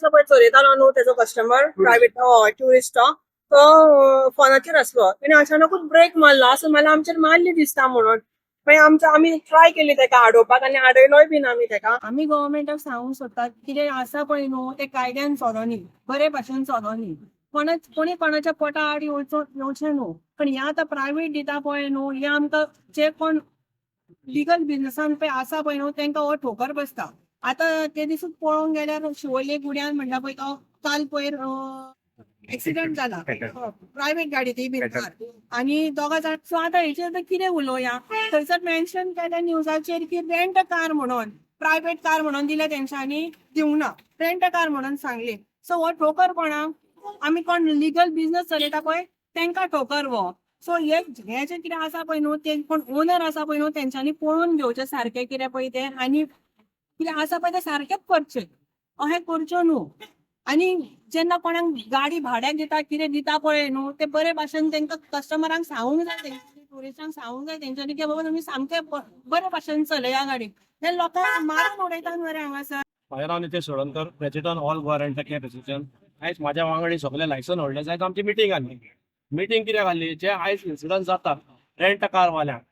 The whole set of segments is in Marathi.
पळय चलयतालो न्हू तेजो कस्टमर प्रायवेट ट्युरिस्ट तो फोनाचेर आसलो तेणे अचानकूच ब्रेक मारलो असं मला आमचेर मारली दिसता म्हणून मागीर आमी ट्राय केली तेका आडोवपाक आनी आडयलोय बीन आमी तेका. आमी गव्हर्नमेंटाक सांगूंक सोदतात कितें आसा पळय न्हू ते कायद्यान चलोनी बरे भाशेन चलोनी कोणी कोणाच्या पोटा आड येवचें न्हू पण हे आतां प्रायवेट दिता पळय न्हू हे आमकां जे कोण लिगल बिझनसान पळय आसा पळय न्हू तांकां हो ठोकर बसता. आता ते दिसूच पळोवंक गेल्यार शिवोले गुड्यान म्हणटा पळय तो काल पयर एक्सिडेंट जाला प्रायवेट गाडी ती बी आणि दोगा जाण सो आतां हेचेर कितें उलोवया थंयसर मेन्शन केलें न्यूजाचेर की रेंट कार म्हणून प्रायवेट कार म्हणून दिले तेंच्यांनी दिवंक ना रेंट कार म्हणून सांगले सो हो ठोकर कोणाक आमी कोण लिगल बिझनस चलयता पळय तांकां ठोकर हो सो हे जे कितें आसा पळय न्हू ते कोण ओनर आसा पळय न्हू तेंच्यांनी पळोवन घेवचें सारकें कितें पळय तें आनी कितें आसा पळय तें सारकेंच करचें अहें करचें न्हू आनी जेन्ना कोणाक गाडी भाड्याक दिता कितें दिता पळय न्हू ते बरे भाशेन तांकां कस्टमरांक सांगूंक जाय तेंच्यांनी टुरिस्टांक सांगूंक जाय तेंच्यांनी की बाबा तुमी सामकें बरे भाशेन चलया गाडी हे लोकांक मारून उडयतात मरे हांगासर. माझें नांव Nitesh Solankar, president all Goa rent care association. आयज म्हाज्या वांगडी सगळे लायसन होल्डर्स आयज आमची मिटींग आसली. मिटींग कित्याक आसली जे आयज इन्सिडंट जातात रेंट कार वाल्यांक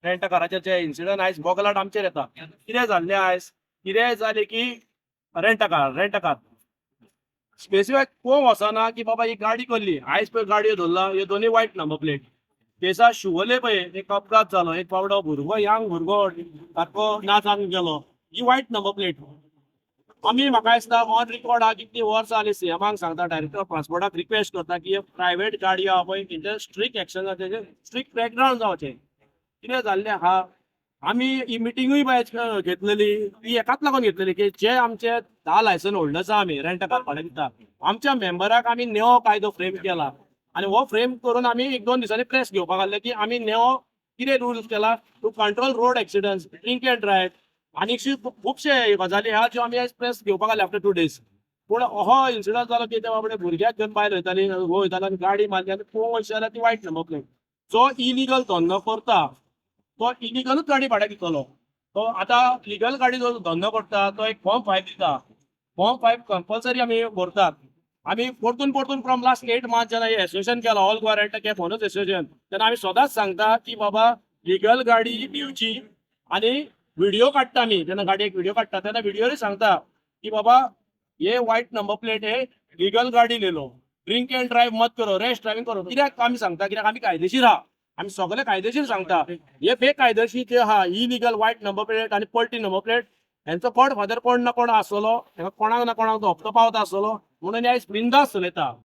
रेंट काराचे जे इन्सिडंट आयज बोगलाट आमचेर येता कितें जाल्लें आयज कितें जालें की रेंट कार स्पेसिफाय पळोवंक वचना की बाबा ही गाडी कसली आयज पळय गाडयो धरला ह्यो दोनूय वायट नंबर प्लेट केसा शिवोले पळय एक अपघात जालो एक पावडो भुरगो यंग भुरगो सारको ना जावन गेलो ही वायट नंबर प्लेट आमी म्हाका दिसता ऑन रिकॉर्ड हा कितली वर्सां जाली सीएमाक सांगता डायरेक्टर ऑफ ट्रान्सपोर्टाक रिक्वेस्ट करता की प्रायवेट गाडयो आहा पळय तेंचे स्ट्रिक्ट एक्शन तेजे स्ट्रिक्ट क्रॅकडावन जावचें कितें जाल्लें आहा आमी ही मिटींगूय घेतलेली ती एकाच लागून घेतलेली की जे आमचे 10 लायसन होल्डर्स आहा आमी रेंट कार भाड्याक दिता आमच्या मेंबराक आमी नवो कायदो फ्रेम केला आनी हो फ्रेम करून आमी 1-2 दिसांनी प्रेस घेवपाक लागले की आमी नवो कितें रुल्स केला to control road accidents drink and drive आनी खुबशे गजाली ह्या ज्यो आमी आयज प्रेस घेवपाक लागले आफ्टर 2 days पूण हो इन्सिडंट जालो की बाबडे भुरग्याक घेवन बायल वयताली वयताली आनी गाडी मारली आनी पळोवंक वचशी जाल्यार ती वायट नंबर प्लेट जो इलिगल धंदो करता तो इलिगलूच गाडी भाड्याक दितलो तो आतां लिगल गाडी जो धंदो करता तो एक फॉर्म 5 दिता फॉर्म 5 कंपल्सरी आमी भरतात आमी परतून फ्रॉम लास्ट 8 March जेन्ना हे एसोसिएशन केला all Goa rent care owners association तेन्ना आमी सदांच सांगता की बाबा लिगल गाडी दिवची आनी व्हिडिओ काडटा आमी जेन्ना गाडयेक व्हिडिओ काडटा तेन्ना व्हिडिओरूय सांगता की बाबा ये वायट नंबर प्लेट हे लिगल गाडी लेलो ड्रिंक एंड ड्राइव मत करो रॅश ड्रायव्हिंग करो कित्याक आमी सांगता कित्याक आमी कायदेशीर आहा आमी सगळे कायदेशीर सांगता हे बेकायदेशीर जे आहा इलिगल वायट नंबर प्लेट आनी पलटी नंबर प्लेट हेंचो फादर कोण ना कोण आसलो कोणाक ना कोणाक तो हप्तो पावता आसलो म्हणून आयज बिंदास चलयता.